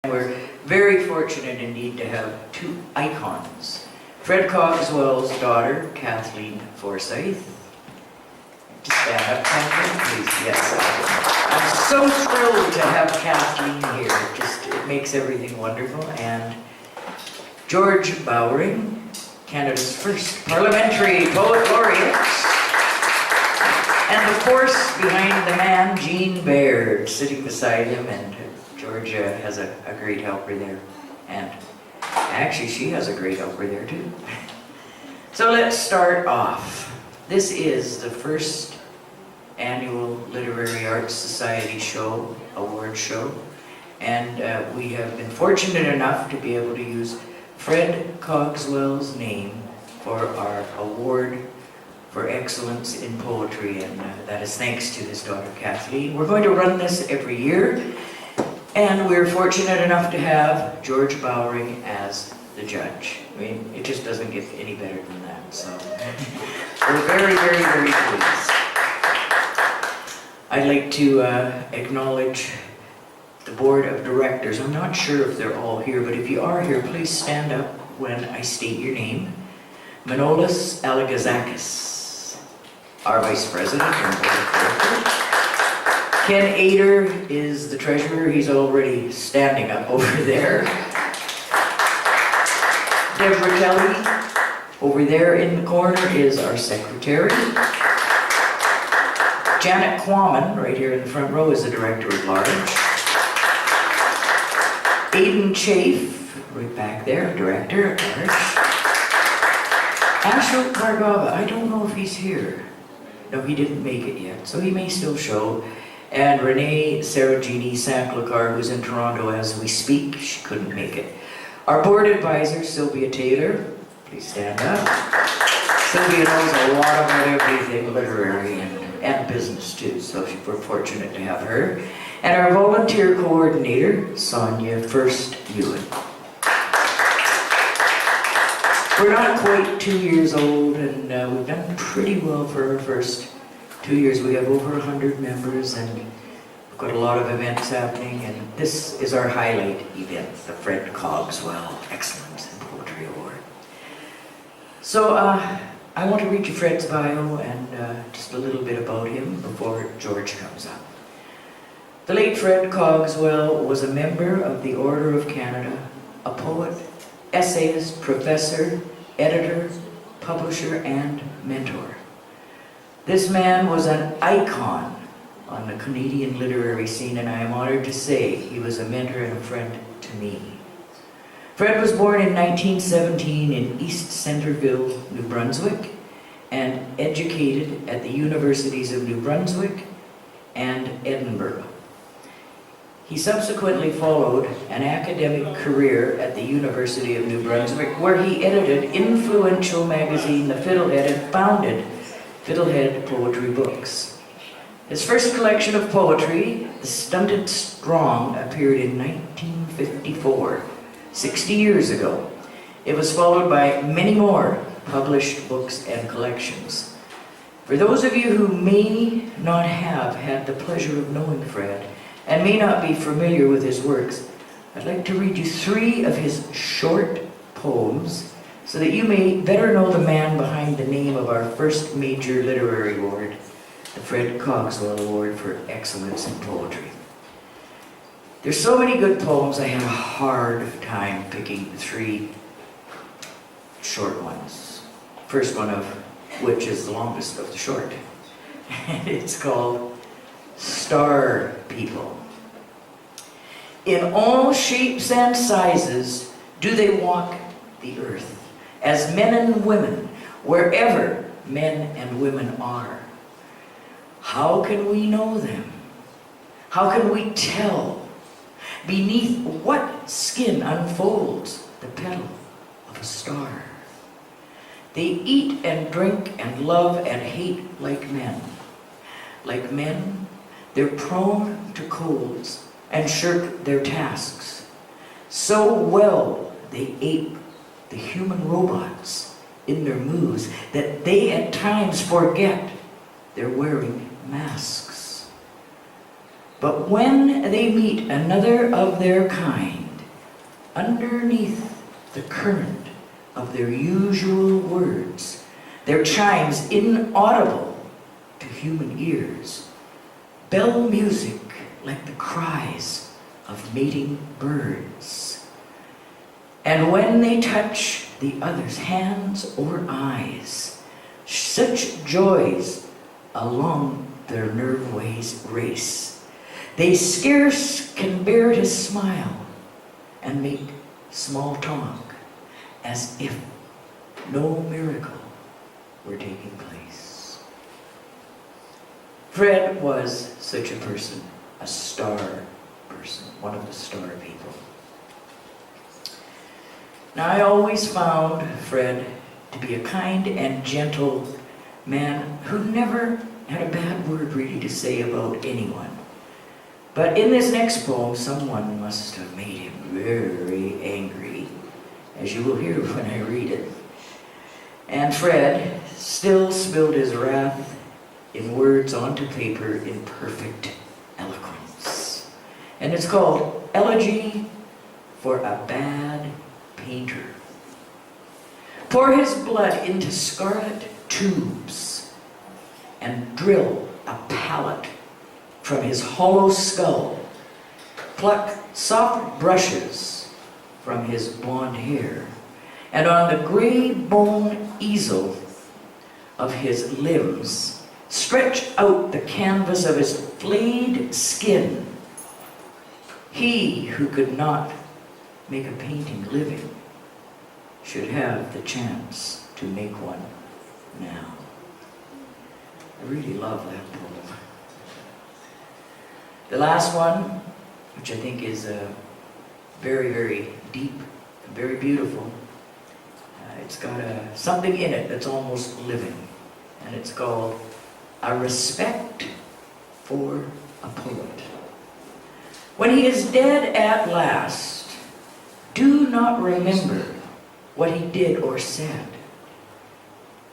We're very fortunate indeed to have two icons. Fred Cogswell's daughter, Kathleen Forsyth. To stand up, Kathleen, please. Yes. I'm so thrilled to have Kathleen here. It makes everything wonderful. And George Bowring, Canada's first parliamentary poet laureate. And of course, behind the man, Jean Baird, sitting beside him, and Georgia has a great helper there. And actually, she has a great helper there too. So let's start off. This is the first annual Literary Arts Society show, award show. And we have been fortunate enough to be able to use Fred Cogswell's name for our award for excellence in poetry. And that is thanks to his daughter, Kathleen. We're going to run this every year. And we're fortunate enough to have George Bowring as the judge. I mean, it just doesn't get any better than that. So we're very, very, very pleased. I'd like to acknowledge the board of directors. I'm not sure if they're all here, but if you are here, please stand up when I state your name. Manolis Alagazakis, our vice president and board of directors. Ken Ader is the treasurer. He's already standing up over there. Deborah Kelly, over there in the corner, is our secretary. Janet Quammen, right here in the front row, is the director at large. Aidan Chafe, right back there, director at large. Ashok Bhargava, I don't know if he's here. No, he didn't make it yet, so he may still show. And Renee Saragini Sanklikar, who's in Toronto as we speak. She couldn't make it. Our board advisor, Sylvia Taylor, please stand up. Sylvia knows a lot about everything literary and business too, so we're fortunate to have her. And our volunteer coordinator, Sonia First Ewan. We're not quite 2 years old, and we've done pretty well for our first 2 years. We have over 100 members, and we've got a lot of events happening, and this is our highlight event, the Fred Cogswell Excellence in Poetry Award. So I want to read you Fred's bio and just a little bit about him before George comes up. The late Fred Cogswell was a member of the Order of Canada, a poet, essayist, professor, editor, publisher, and mentor. This man was an icon on the Canadian literary scene, and I am honored to say he was a mentor and a friend to me. Fred was born in 1917 in East Centreville, New Brunswick, and educated at the Universities of New Brunswick and Edinburgh. He subsequently followed an academic career at the University of New Brunswick, where he edited influential magazine The Fiddlehead and founded Fiddlehead Poetry Books. His first collection of poetry, The Stunted Strong, appeared in 1954, 60 years ago. It was followed by many more published books and collections. For those of you who may not have had the pleasure of knowing Fred and may not be familiar with his works, I'd like to read you 3 of his short poems so that you may better know the man behind the name of our first major literary award, the Fred Cogswell Award for Excellence in Poetry. There's so many good poems, I have a hard time picking 3 short ones. First one of which is the longest of the short. And it's called Star People. In all shapes and sizes do they walk the earth, as men and women, wherever men and women are. How can we know them? How can we tell beneath what skin unfolds the petal of a star? They eat and drink and love and hate like men. Like men, they're prone to colds and shirk their tasks. So well they ape the human robots in their moves that they at times forget they're wearing masks. But when they meet another of their kind, underneath the current of their usual words, their chimes inaudible to human ears, bell music like the cries of mating birds. And when they touch the other's hands or eyes, such joys along their nerve ways race. They scarce can bear to smile and make small talk as if no miracle were taking place. Fred was such a person, a star person, one of the star people. Now, I always found Fred to be a kind and gentle man who never had a bad word really to say about anyone. But in this next poem, someone must have made him very angry, as you will hear when I read it. And Fred still spilled his wrath in words onto paper in perfect eloquence. And it's called Elegy for a Bad Painter. Pour his blood into scarlet tubes and drill a palette from his hollow skull. Pluck soft brushes from his blonde hair, and on the gray bone easel of his limbs, stretch out the canvas of his flayed skin. He who could not make a painting living should have the chance to make one now. I really love that poem. The last one, which I think is very, very deep and very beautiful, it's got something in it that's almost living, and it's called A Respect for a Poet. When he is dead at last, do not remember what he did or said.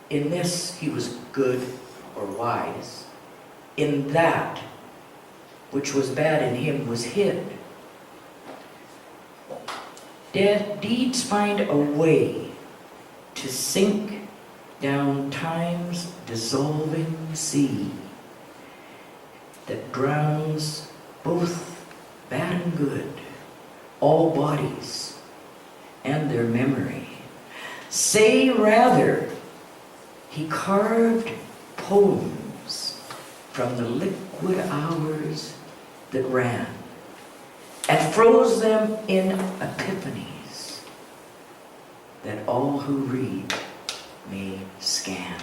In this he was good or wise. In that which was bad in him was hid. Deeds find a way to sink down time's dissolving sea that drowns both bad and good, all bodies and their memory. Say rather, he carved poems from the liquid hours that ran and froze them in epiphanies that all who read may scan.